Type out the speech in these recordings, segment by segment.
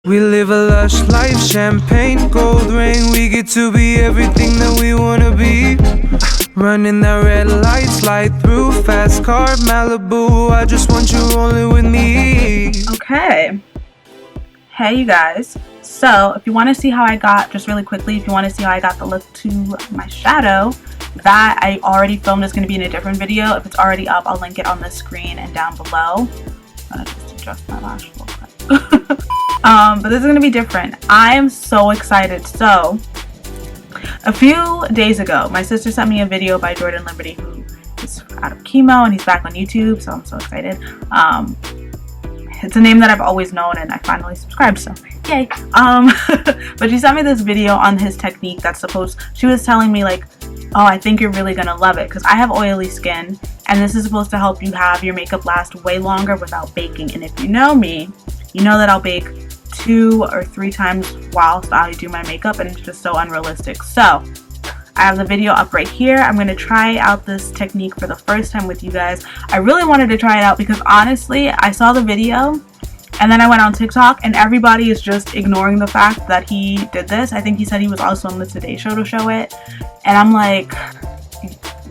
We live a lush life, champagne, gold rain. We get to be everything that we wanna be. Running that red light, slide through, fast car, Malibu. I just want you rolling with me. Okay. Hey you guys. So if you want to see how I got, just really quickly, if you want to see how I got the look to my shadow, that I already filmed is going to be in a different video. If it's already up, I'll link it on the screen and down below. I'm gonna just adjust my lash real quick. But this is going to be different. I am so excited. So a few days ago, my sister sent me a video by Jordan Liberty, who is out of chemo and he's back on YouTube, so I'm so excited. It's a name that I've always known and I finally subscribed, so yay. But she sent me this video on his technique that's supposed, she was telling me like, oh, I think you're really gonna love it because I have oily skin and this is supposed to help you have your makeup last way longer without baking. And if you know me, you know that I'll bake 2 or 3 times whilst I do my makeup and it's just so unrealistic. So I have the video up right here. I'm going to try out this technique for the first time with you guys. I really wanted to try it out because honestly, I saw the video and then I went on TikTok and everybody is just ignoring the fact that he did this. I think he said he was also on the Today Show to show it. And I'm like,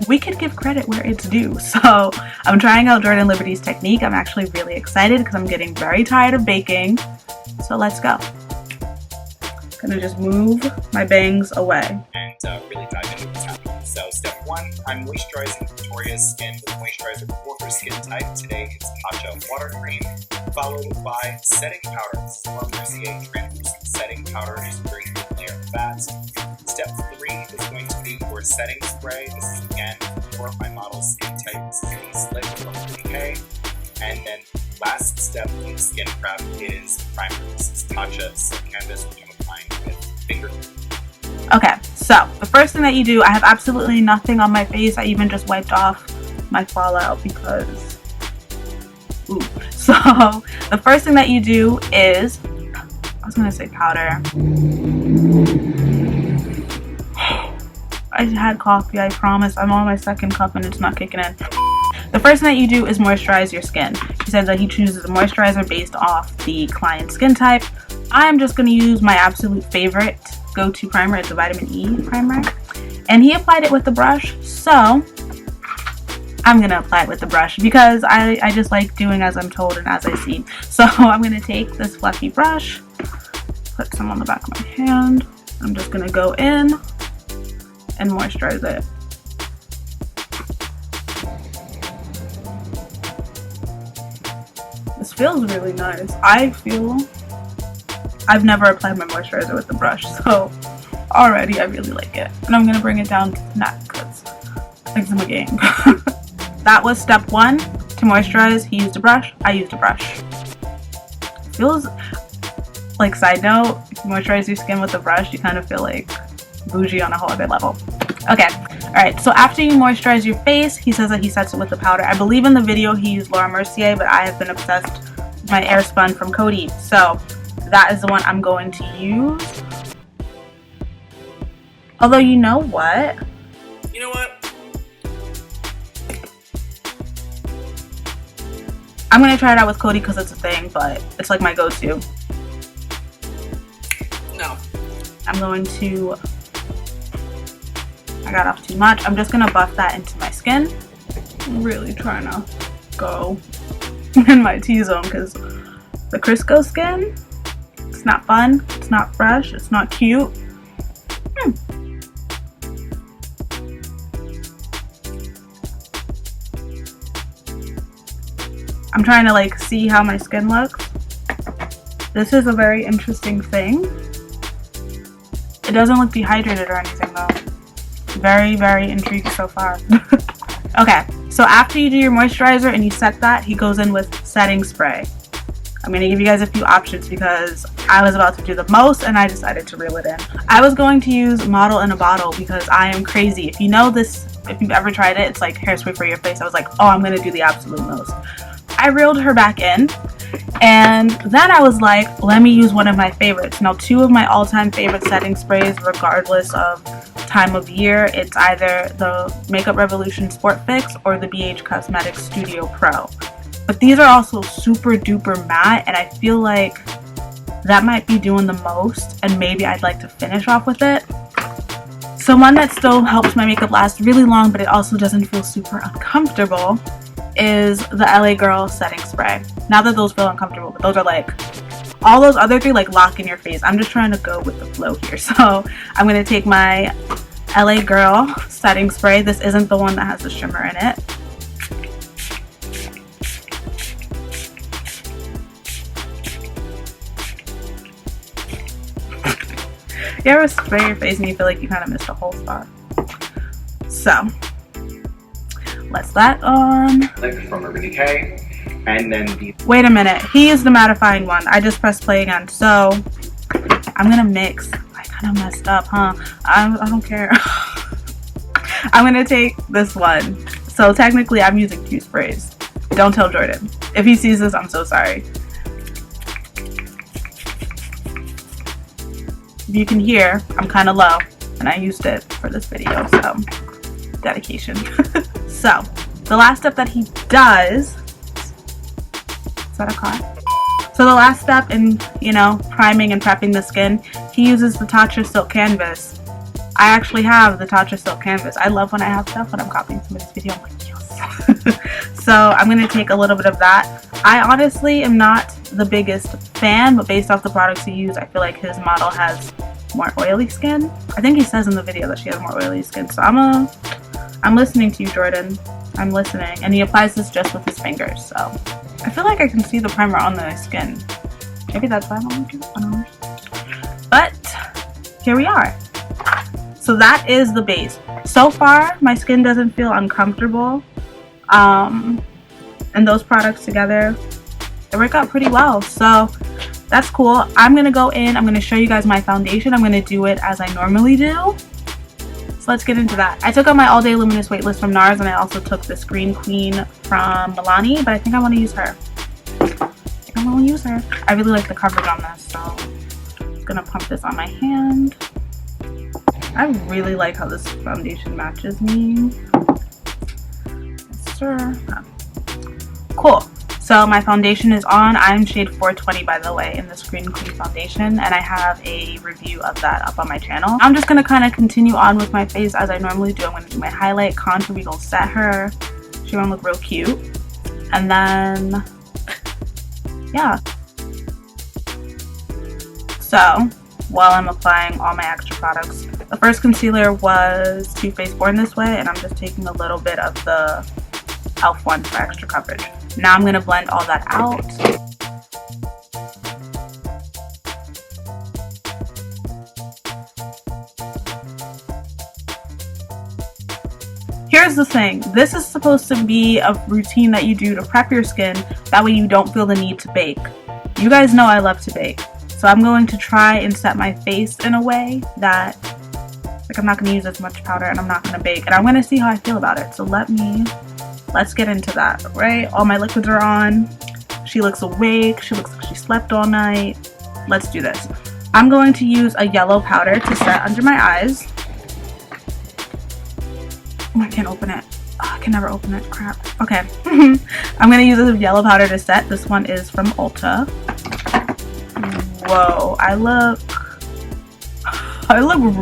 we could give credit where it's due. So I'm trying out Jordan Liberty's technique. I'm actually really excited because I'm getting very tired of baking. So let's go. I'm gonna just move my bangs away. And really dive into what's happening. So step 1, I'm moisturizing Victoria's skin with moisturizer for her skin type. Today it's Matcha Water Cream, followed by setting powder. This is Laura Mercier translucent setting powder. Just a very thin layer fast. Step 3 is going to be for setting spray. This is again for my model's skin type. This is the Slick from DK. And then last step in skin prep is primer. This is Tatcha Silk Canvas, which I'm applying with finger. Okay, so the first thing that you do, I have absolutely nothing on my face. I even just wiped off my fallout because, ooh. So the first thing that you do is, I was gonna say powder. I had coffee, I promise. I'm on my second cup and it's not kicking in. The first thing that you do is moisturize your skin. He says that he chooses a moisturizer based off the client's skin type. I'm just going to use my absolute favorite go-to primer. It's a vitamin E primer. And he applied it with the brush, so I'm going to apply it with the brush because I just like doing as I'm told and as I see. So I'm going to take this fluffy brush, put some on the back of my hand. I'm just going to go in and moisturize it. This feels really nice. I've never applied my moisturizer with the brush, so already I really like it. And I'm gonna bring it down to the neck because eczema gang. That was step 1 to moisturize. He used a brush, I used a brush. It feels like, side note, if you moisturize your skin with a brush, you kind of feel like bougie on a whole other level. Okay, alright, so after you moisturize your face, he says that he sets it with the powder. I believe in the video he used Laura Mercier, but I have been obsessed with my Airspun from Coty. So that is the one I'm going to use. Although, you know what? You know what? I'm going to try it out with Coty because it's a thing, but it's like my go-to. No. I'm going to... I got off too much. I'm just going to buff that into my skin. I'm really trying to go in my T-zone because the Crisco skin, it's not fun, it's not fresh, it's not cute. I'm trying to like see how my skin looks. This is a very interesting thing. It doesn't look dehydrated or anything though. Very, very intrigued so far. Okay, so after you do your moisturizer and you set that, he goes in with setting spray. I'm going to give you guys a few options because I was about to do the most and I decided to reel it in. I was going to use Model in a Bottle because I am crazy. If you know this, if you've ever tried it, it's like hairspray for your face. I was like, oh, I'm going to do the absolute most. I reeled her back in and then I was like, let me use one of my favorites. Now, 2 of my all-time favorite setting sprays, regardless of time of year, it's either the Makeup Revolution Sport Fix or the BH Cosmetics Studio Pro. But these are also super duper matte and I feel like that might be doing the most, and maybe I'd like to finish off with it. So one that still helps my makeup last really long, but it also doesn't feel super uncomfortable, is the LA Girl Setting Spray. Not that those feel uncomfortable, but those are like, all those other three like lock in your face. I'm just trying to go with the flow here. So I'm going to take my LA Girl Setting Spray. This isn't the one that has the shimmer in it. You ever spray your face and you feel like you kind of missed a whole spot? So let's that on. From Urban Decay, and then the. Wait a minute, he is the mattifying one. I just pressed play again, so I'm gonna mix. I kind of messed up, huh? I don't care. I'm gonna take this one. So technically, I'm using 2 sprays. Don't tell Jordan. If he sees this, I'm so sorry. If you can hear, I'm kind of low, and I used it for this video, so dedication. So the last step that he does, is that a car? So the last step in, you know, priming and prepping the skin, he uses the Tatcha Silk Canvas. I actually have the Tatcha Silk Canvas. I love when I have stuff when I'm copying somebody's video. I'm like, yes. So I'm going to take a little bit of that. I honestly am not the biggest fan, but based off the products he used, I feel like his model has more oily skin. I think he says in the video that she has more oily skin. So I'm listening to you, Jordan. I'm listening. And he applies this just with his fingers. So I feel like I can see the primer on the skin. Maybe that's why I don't like it. I don't know. But here we are. So that is the base. So far, my skin doesn't feel uncomfortable. And those products together, they work out pretty well. So that's cool. I'm gonna go in, I'm gonna show you guys my foundation. I'm gonna do it as I normally do. So let's get into that. I took out my All Day Luminous Weightless from NARS, and I also took the Screen Queen from Milani, but I think I want to use her. I really like the coverage on this, so I'm just gonna pump this on my hand. I really like how this foundation matches me. Yes, sir. Cool. So my foundation is on. I'm shade 420, by the way, in the Screen Queen foundation, and I have a review of that up on my channel. I'm just going to kind of continue on with my face as I normally do. I'm going to do my highlight, contour, we gonna set her. She's going to look real cute. And then, yeah. So, while I'm applying all my extra products, the first concealer was Too Faced Born This Way, and I'm just taking a little bit of the e.l.f. one for extra coverage. Now I'm going to blend all that out. Here's the thing. This is supposed to be a routine that you do to prep your skin. That way you don't feel the need to bake. You guys know I love to bake. So I'm going to try and set my face in a way that, like, I'm not going to use as much powder and I'm not going to bake. And I'm going to see how I feel about it. So let's get into that, right? All my liquids are on. She looks awake. She looks like she slept all night. Let's do this. I'm going to use a yellow powder to set under my eyes. Oh, I can't open it. Oh, I can never open it. Crap. Okay. I'm going to use a yellow powder to set. This one is from Ulta. Whoa. I look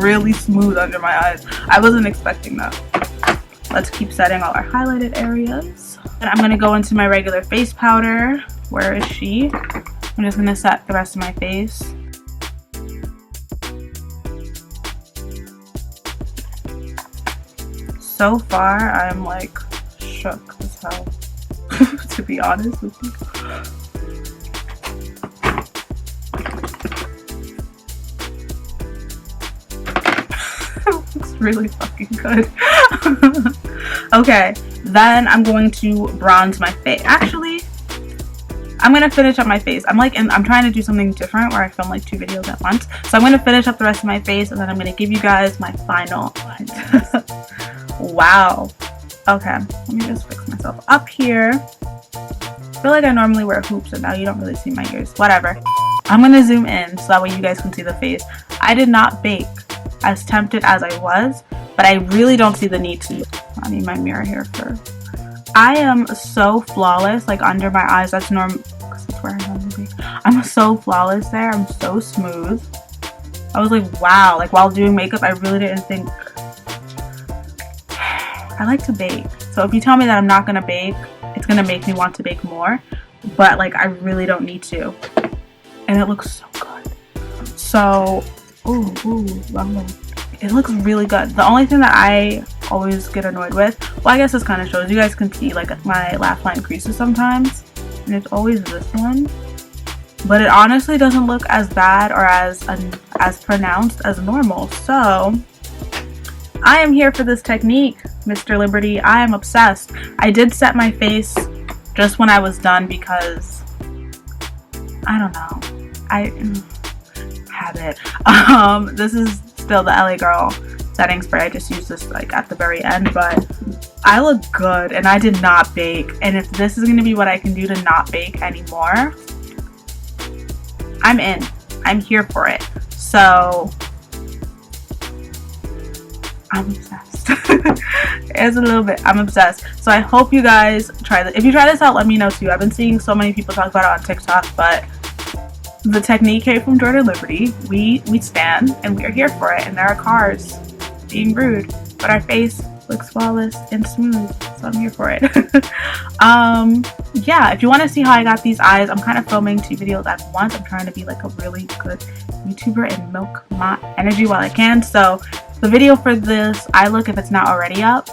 really smooth under my eyes. I wasn't expecting that. Let's keep setting all our highlighted areas. And I'm going to go into my regular face powder. Where is she? I'm just going to set the rest of my face. So far, I'm like shook as hell, to be honest with you. Looks really fucking good. Okay, then I'm going to bronze my face. Actually, I'm gonna finish up my face. I'm trying to do something different where I film like 2 videos at once. So I'm gonna finish up the rest of my face, and then I'm gonna give you guys my final. Wow. Okay, let me just fix myself up here. I feel like I normally wear hoops, and now you don't really see my ears. Whatever. I'm gonna zoom in so that way you guys can see the face. I did not bake, as tempted as I was, but I really don't see the need to. I need my mirror here first. I am so flawless, like under my eyes. That's normal because that's where I normally be. I'm so flawless there. I'm so smooth. I was like, wow. Like while doing makeup, I really didn't think. I like to bake. So if you tell me that I'm not gonna bake, it's gonna make me want to bake more. But like I really don't need to. And it looks so good. So, it looks really good. The only thing that I always get annoyed with, well, I guess this kind of shows. You guys can see like my lash line creases sometimes. And it's always this one. But it honestly doesn't look as bad or as pronounced as normal. So I am here for this technique, Mr. Liberty. I am obsessed. I did set my face just when I was done because I don't know. I have it. This is still the LA Girl setting spray. I just used this like at the very end, but I look good and I did not bake. And if this is going to be what I can do to not bake anymore, I'm in. I'm here for it. So I'm obsessed. It's a little bit. I'm obsessed. So I hope you guys try this. If you try this out, let me know too. I've been seeing so many people talk about it on TikTok, but the technique came from Jordan Liberty. We stand and we are here for it. And there are cars being rude, but our face looks flawless and smooth. So I'm here for it. Yeah, if you want to see how I got these eyes, I'm kind of filming 2 videos at once. I'm trying to be like a really good YouTuber and milk my energy while I can. So the video for this eye look, if it's not already up,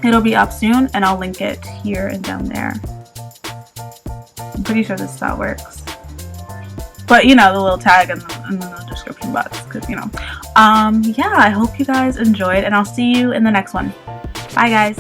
it'll be up soon and I'll link it here and down there. I'm pretty sure this is how it works. But you know, the little tag in the description box, because you know. Yeah, I hope you guys enjoyed and I'll see you in the next one. Bye guys.